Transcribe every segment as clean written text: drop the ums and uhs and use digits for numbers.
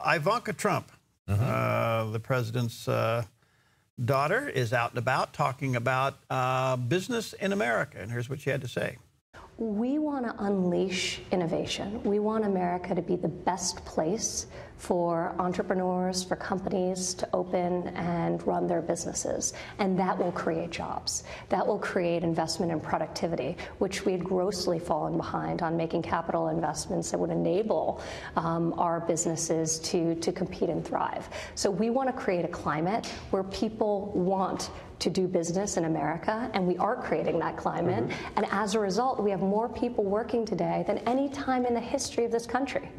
Ivanka Trump, the president's daughter, is out and about talking about business in America. And here's what she had to say. We want to unleash innovation. We want America to be the best place for entrepreneurs, for companies to open and run their businesses. And that will create jobs. That will create investment and productivity, which we had grossly fallen behind on making capital investments that would enable our businesses to compete and thrive. So we want to create a climate where people want to do business in America, and we are creating that climate. And as a result, we have more people working today than any time in the history of this country.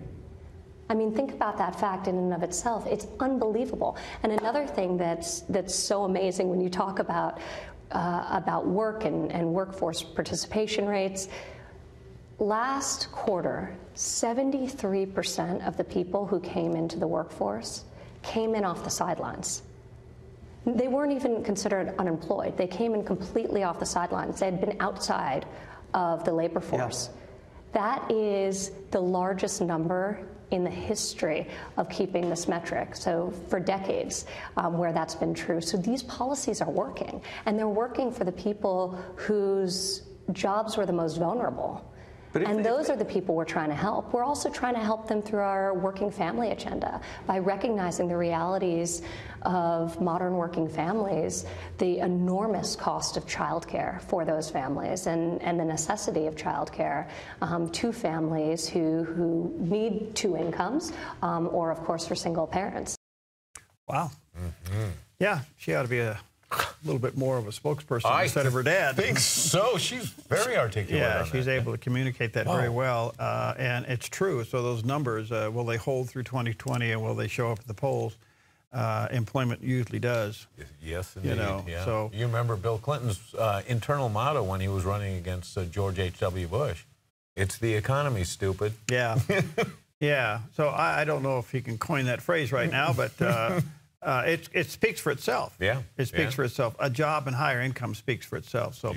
I mean, think about that fact in and of itself. It's unbelievable. And another thing that's so amazing when you talk about work and workforce participation rates, last quarter, 73% of the people who came into the workforce came in off the sidelines. They weren't even considered unemployed. They came in completely off the sidelines. They had been outside of the labor force. Yeah. That is the largest number in the history of keeping this metric, so for decades where that's been true. So these policies are working, and they're working for the people whose jobs were the most vulnerable. And those are the people we're trying to help. We're also trying to help them through our working family agenda by recognizing the realities of modern working families, the enormous cost of childcare for those families, and the necessity of childcare to families who need two incomes, or of course for single parents. Wow. Yeah, she ought to be a little bit more of a spokesperson instead of her dad. I think so. She's very articulate. Yeah, she's able to communicate that very well, and it's true. So those numbers, will they hold through 2020, and will they show up at the polls? Employment usually does. Yes, indeed. You know, yeah. So you remember Bill Clinton's internal motto when he was running against George H.W. Bush? It's the economy, stupid. Yeah, yeah. So I don't know if he can coin that phrase right now, but. It speaks for itself. Yeah. It speaks for itself. A job and higher income speaks for itself. So.